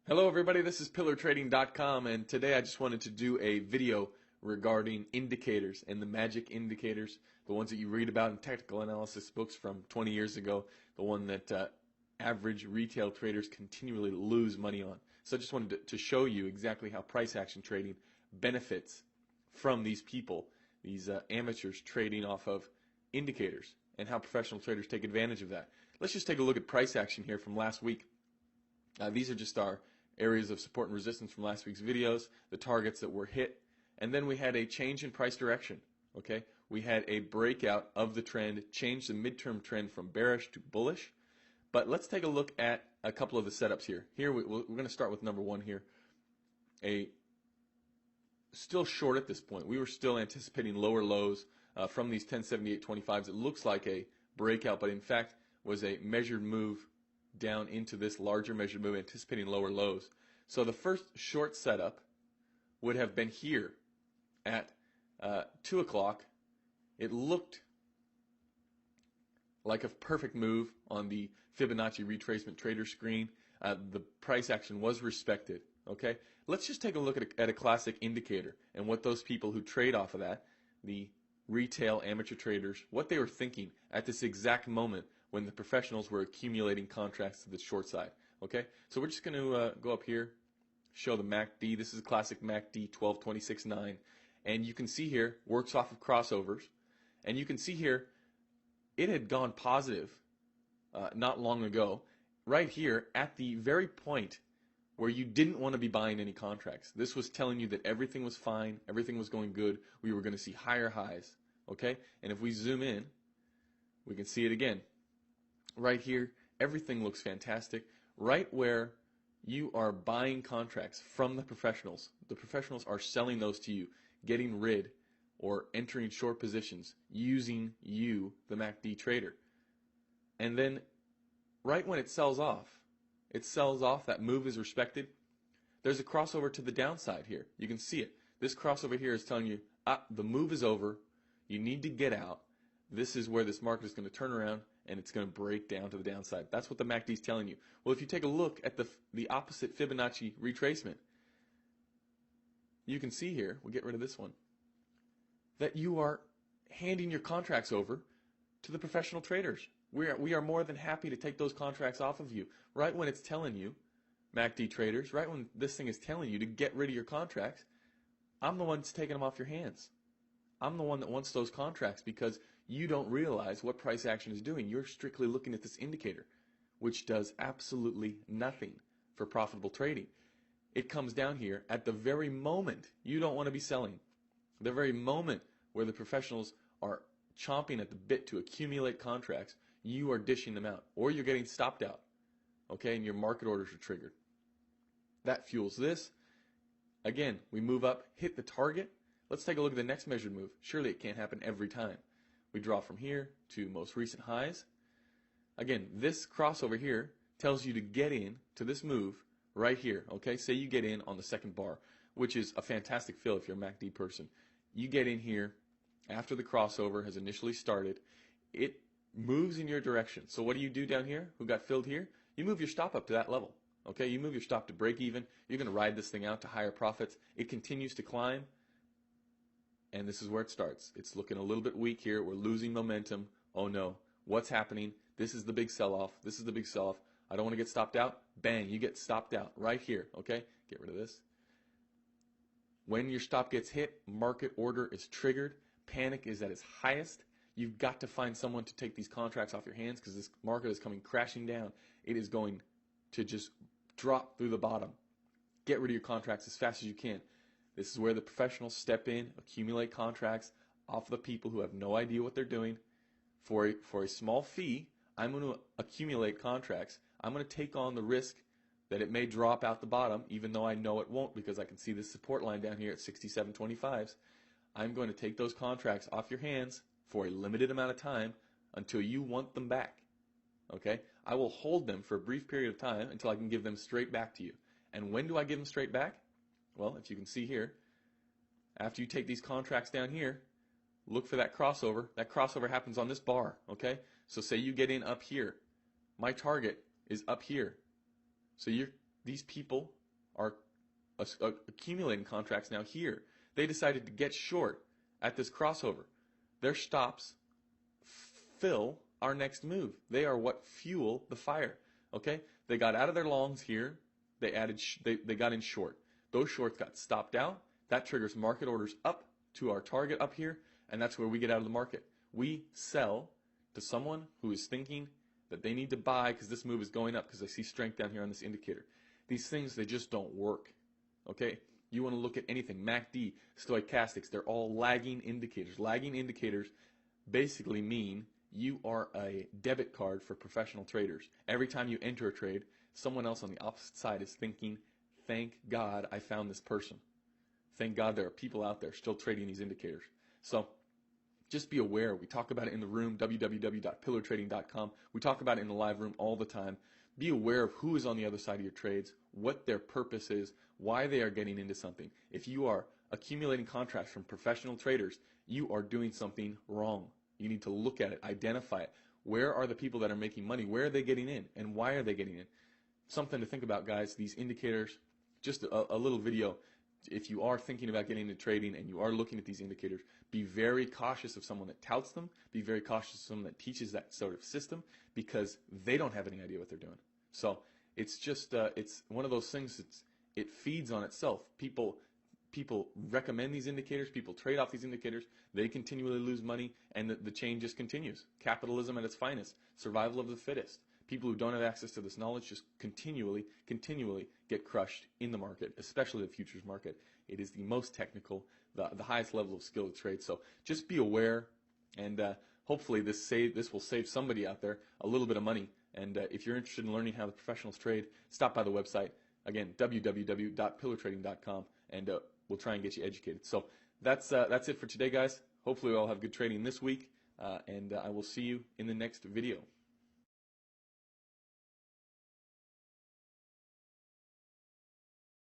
Hello everybody, this is PillarTrading.com, and today I just wanted to do a video regarding indicators and the magic indicators, the ones that you read about in technical analysis books from 20 years ago, the one that average retail traders continually lose money on. So I just wanted to show you exactly how price action trading benefits from these people, these amateurs trading off of indicators, and how professional traders take advantage of that. Let's just take a look at price action here from last week. These are just our areas of support and resistance from last week's videos, the targets that were hit, and then we had a change in price direction. Okay, we had a breakout of the trend, changed the midterm trend from bearish to bullish. But let's take a look at a couple of the setups here. Here we're going to start with number one here. Still short at this point. We were still anticipating lower lows from these 1078.25s. It looks like a breakout, but in fact was a measured move down into this larger measured move, anticipating lower lows. So the first short setup would have been here at 2 o'clock. It looked like a perfect move on the Fibonacci retracement trader screen. The price action was respected. Okay, let's just take a look at a classic indicator and what those people who trade off of that, the retail amateur traders, what they were thinking at this exact moment when the professionals were accumulating contracts to the short side. Okay, so we're just going to go up here, show the MACD. This is a classic MACD 1226.9, and you can see here works off of crossovers, and you can see here it had gone positive not long ago, right here at the very point where you didn't want to be buying any contracts. This was telling you that everything was fine, everything was going good, we were going to see higher highs. Okay, and if we zoom in, we can see it again. Right here, everything looks fantastic. Right where you are buying contracts from the professionals are selling those to you, getting rid or entering short positions using you, the MACD trader. And then right when it sells off, that move is respected. There's a crossover to the downside here. You can see it. This crossover here is telling you, the move is over. You need to get out. This is where this market is going to turn around and it's going to break down to the downside. That's what the MACD is telling you. Well, if you take a look at the opposite Fibonacci retracement, you can see here, we'll get rid of this one, that you are handing your contracts over to the professional traders. We are more than happy to take those contracts off of you. Right when it's telling you, MACD traders, right when this thing is telling you to get rid of your contracts, I'm the one that's taking them off your hands. I'm the one that wants those contracts because you don't realize what price action is doing. You're strictly looking at this indicator, which does absolutely nothing for profitable trading. It comes down here at the very moment you don't want to be selling, the very moment where the professionals are chomping at the bit to accumulate contracts, you are dishing them out, or you're getting stopped out, okay, and your market orders are triggered. That fuels this. Again, we move up, hit the target. Let's take a look at the next measured move. Surely it can't happen every time. We draw from here to most recent highs. Again, this crossover here tells you to get in to this move right here. Okay, say you get in on the second bar, which is a fantastic fill if you're a MACD person. You get in here after the crossover has initially started. It moves in your direction. So what do you do down here who got filled here? You move your stop up to that level. Okay, you move your stop to break even. You're going to ride this thing out to higher profits. It continues to climb. And this is where it starts. It's looking a little bit weak here. We're losing momentum. Oh no. What's happening? This is the big sell-off. This is the big sell-off. I don't want to get stopped out. Bang, you get stopped out right here. Okay? Get rid of this. When your stop gets hit, market order is triggered. Panic is at its highest. You've got to find someone to take these contracts off your hands because this market is coming crashing down. It is going to just drop through the bottom. Get rid of your contracts as fast as you can. This is where the professionals step in, accumulate contracts off of the people who have no idea what they're doing. For a small fee, I'm going to accumulate contracts. I'm going to take on the risk that it may drop out the bottom, even though I know it won't because I can see this support line down here at 67.25s. I'm going to take those contracts off your hands for a limited amount of time until you want them back. Okay? I will hold them for a brief period of time until I can give them straight back to you. And when do I give them straight back? Well, if you can see here, after you take these contracts down here, look for that crossover. That crossover happens on this bar, okay? So say you get in up here. My target is up here. So these people are accumulating contracts now here. They decided to get short at this crossover. Their stops fill our next move. They are what fuel the fire. Okay? They got out of their longs here. They got in short. Those shorts got stopped out. That triggers market orders up to our target up here, and that's where we get out of the market. We sell to someone who is thinking that they need to buy because this move is going up because I see strength down here on this indicator. These things, they just don't work. Okay? You want to look at anything, MACD, stochastics, they're all lagging indicators. Lagging indicators basically mean you are a debit card for professional traders. Every time you enter a trade, someone else on the opposite side is thinking, thank God I found this person. Thank God there are people out there still trading these indicators. So just be aware. We talk about it in the room, www.pillartrading.com. We talk about it in the live room all the time. Be aware of who is on the other side of your trades, what their purpose is, why they are getting into something. If you are accumulating contracts from professional traders, you are doing something wrong. You need to look at it, identify it. Where are the people that are making money? Where are they getting in? And why are they getting in? Something to think about, guys. These indicators, just a little video. If you are thinking about getting into trading and you are looking at these indicators, be very cautious of someone that touts them. Be very cautious of someone that teaches that sort of system because they don't have any idea what they're doing. So it's just, it's one of those things it feeds on itself. People recommend these indicators. People trade off these indicators. They continually lose money, and the chain just continues. Capitalism at its finest. Survival of the fittest. People who don't have access to this knowledge just continually get crushed in the market, especially the futures market. It is the most technical, the highest level of skill to trade. So just be aware, and hopefully this will save somebody out there a little bit of money. And if you're interested in learning how the professionals trade, stop by the website. Again, www.pillartrading.com, and we'll try and get you educated. So that's it for today, guys. Hopefully we all have good trading this week, and I will see you in the next video.